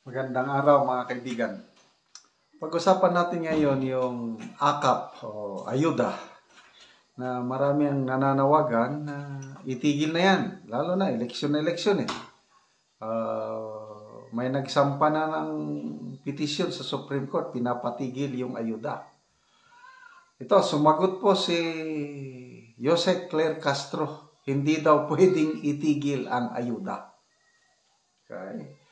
Magandang araw mga kaibigan. Pag-usapan natin ngayon yung AKAP o ayuda na marami ang nananawagan na itigil na yan. Lalo na eleksyon eh. May nagsampa na ng petisyon sa Supreme Court, pinapatigil yung ayuda. Ito, sumagot po si Jose Claire Castro, hindi daw pwedeng itigil ang ayuda. Okay.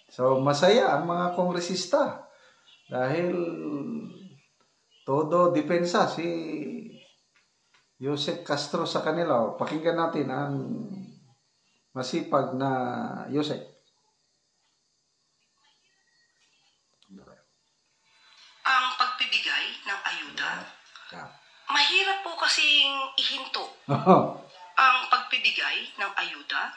So, masaya ang mga kongresista dahil todo depensa si Jose Castro sa kanila. Pakinggan natin ang masipag na Jose. Ang pagbibigay ng ayuda, mahirap po kasing ihinto ang pagbibigay ng ayuda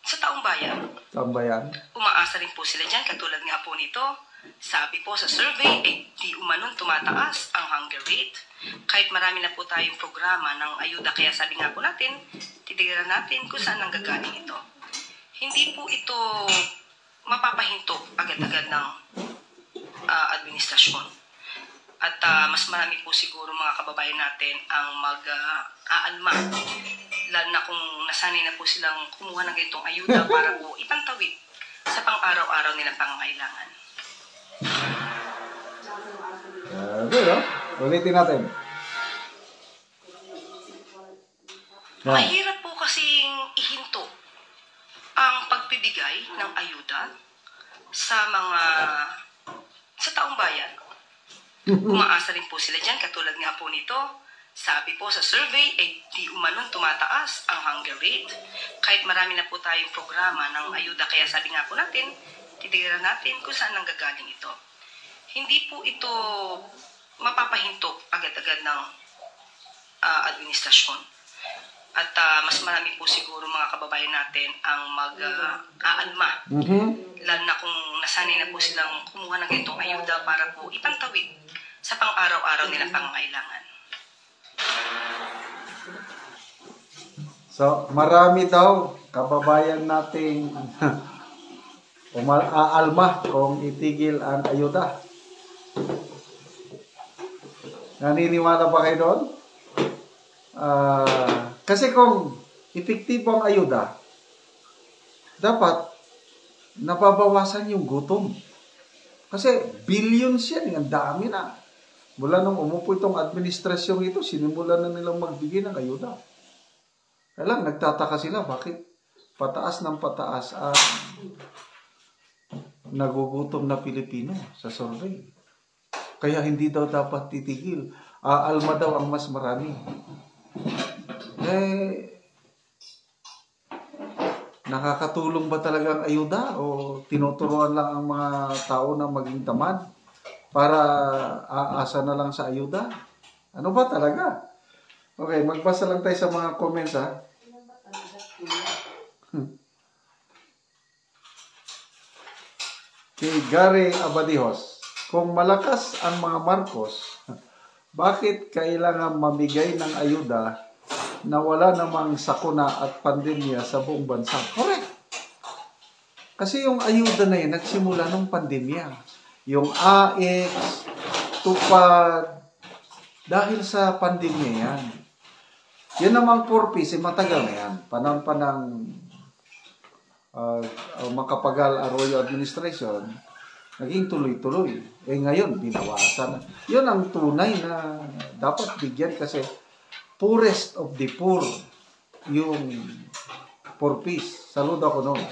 sa taong bayan. Taong bayan? Umaasa rin po sila dyan, katulad nga po nito. Sabi po sa survey, di umanon tumataas ang hunger rate. Kahit marami na po tayong programa ng ayuda, kaya sabi nga po natin, titigilan natin kung saan nanggagaling ito. Hindi po ito mapapahinto agad-agad ng administrasyon. At mas marami po siguro mga kababayan natin ang mag-aalma. Lalo na kung nasanay na po silang kumuha ng ganitong ayuda para po ipantawid sa pang-araw-araw nilang pangangailangan. Ulitin natin. Mahirap po kasing ihinto ang pagbibigay ng ayuda sa taong bayan. Umaasa rin po sila dyan, katulad nga po nito. Sabi po sa survey, di umanon tumataas ang hunger rate. Kahit marami na po tayong programa ng ayuda, kaya sabi nga po natin, titigilan natin kung saan nanggagaling ito. Hindi po ito mapapahinto agad-agad ng administrasyon. At mas marami po siguro mga kababayan natin ang mag-aalma. Lalo na kung nasanay na po silang kumuha ng ganitong ayuda para po ipantawid sa pang-araw-araw nilang pangangailangan. So, marami daw kababayan nating aalma kung itigil ang ayuda. Naniniwala ba kayo doon? Kasi kung epektibo ang ayuda, dapat nababawasan yung gutom. Kasi billions yan, ang dami na. Mula nung umupo itong administrasyon ito, sinimulan na nilang magbigay ng ayuda. Kaya lang, nagtataka sila, bakit pataas ng pataas ang nagugutom na Pilipino sa survey. Kaya hindi daw dapat titigil. Aalma daw ang mas marami. Nakakatulong ba talaga ang ayuda o tinuturuan lang ang mga tao na maging tamad para aasa na lang sa ayuda? Ano ba talaga? Okay, magbasa lang tayo sa mga comments ha. Kay Gary Abadijos, kung malakas ang mga Marcos, bakit kailangan mamigay ng ayuda na wala namang sakuna at pandemya sa buong bansa? Correct. Kasi yung ayuda na yun, nagsimula ng pandemya. Yung AX, tupad, dahil sa pandemya yan. Yan namang purpose, matagal na yan. Panahon pa ng Macapagal Arroyo administration, naging tuloy-tuloy. Ngayon, binawasan. Yun ang tunay na dapat bigyan kasi poorest of the poor yung purpose. Saludo ako noon.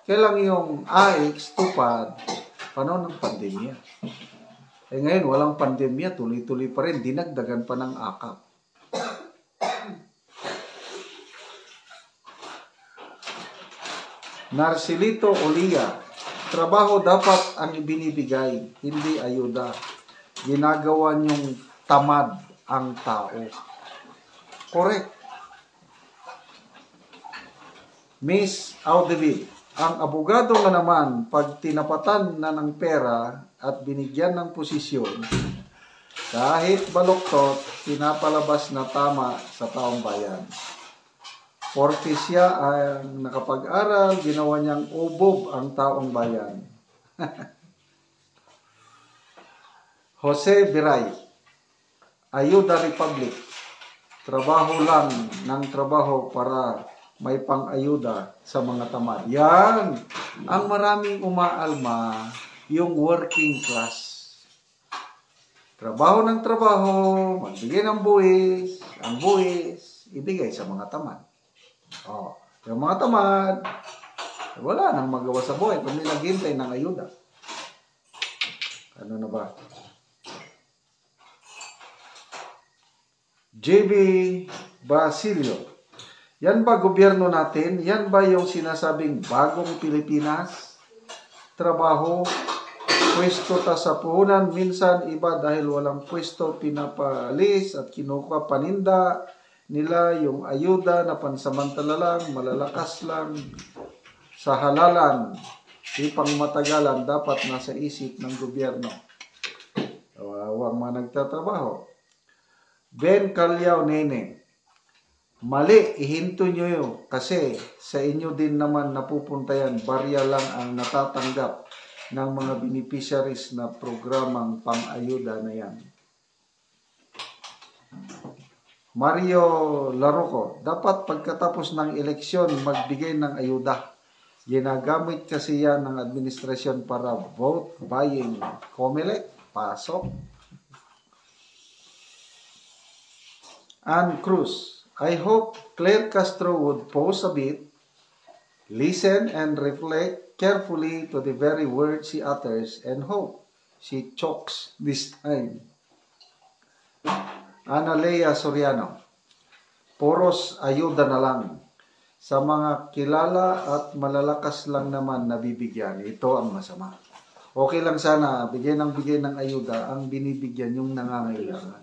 Kaya lang yung AX, tupad, panahon ng pandemya. Ngayon, walang pandemya, tuloy-tuloy pa rin. Dinagdagan pa ng AKAP. Narcilito Olia, trabaho dapat ang ibinibigay, hindi ayuda. Ginagawa niyong tamad ang tao. Correct. Miss Audeville, ang abogado nga naman, pag tinapatan na ng pera at binigyan ng posisyon, kahit baluktot, pinapalabas na tama sa taong bayan. Porke siya ang nakapag-aral, ginawa niyang ubob ang taong bayan. Jose Biray, Ayuda Republic. Trabaho lang ng trabaho para may pang-ayuda sa mga tamad. Yan! Ang maraming umaalma, yung working class. Trabaho ng trabaho, magbigay ng buwis, ang buwis, ibigay sa mga tamad. Oh, yung mga tamad, wala nang magawa sa buhay kundi naghintay ng ayuda. Ano na ba? JB Basilio. Yan ba gobyerno natin? Yan ba yung sinasabing bagong Pilipinas? Trabaho, pwesto ta sa puhunan, minsan iba dahil walang pwesto pinapalis at kinukuha paninda nila yung ayuda na pansamantala lang, malalakas lang sa halalan, di pang matagalan, dapat nasa isip ng gobyerno. Awang mga nagtatrabaho. Ben Calyaw Nene, mali, ihinto nyo yun kasi sa inyo din naman napupunta yan, barya lang ang natatanggap ng mga beneficiaries na programang pang-ayuda na yan. Mario Laroco, dapat pagkatapos ng eleksyon magbigay ng ayuda. Ginagamit kasi yan ng administrasyon para vote buying. Comelec, pasok. Ann Cruz, I hope Claire Castro would pause a bit, listen and reflect carefully to the very words she utters and hope she chokes this time. Analea Soriano, puros ayuda na lang. Sa mga kilala at malalakas lang naman nabibigyan. Ito ang masama. Okay lang sana, bigay ng ayuda, ang binibigyan yung nangangailangan.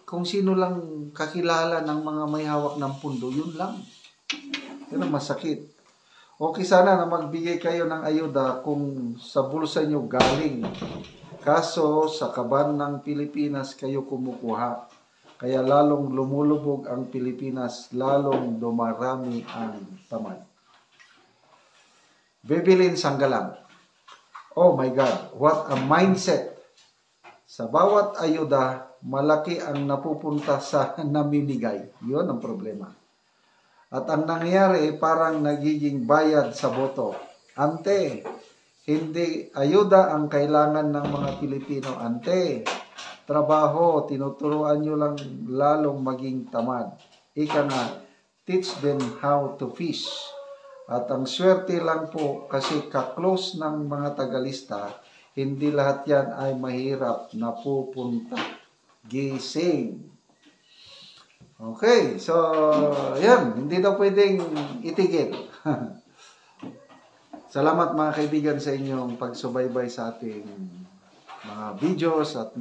Kung sino lang kakilala ng mga may hawak ng pundo, yun lang. Yun ang masakit. Okay sana na magbigay kayo ng ayuda kung sa bulsa nyo galing. Kaso sa kaban ng Pilipinas kayo kumukuha. Kaya lalong lumulubog ang Pilipinas, lalong dumarami ang tamad. Bebelin Sanggalang. Oh my God, what a mindset. Sa bawat ayuda, malaki ang napupunta sa namimigay. Yun ang problema. At ang nangyayari, parang nagiging bayad sa boto. Ante, hindi ayuda ang kailangan ng mga Pilipino. Ante, trabaho, tinuturuan nyo lang lalong maging tamad. Ika nga, teach them how to fish. At ang swerte lang po kasi ka-close ng mga tagalista, hindi lahat yan ay mahirap na pupunta. Gising. Okay, so yan, hindi daw pwedeng itigil. Salamat mga kaibigan sa inyong pagsubaybay sa ating mga videos at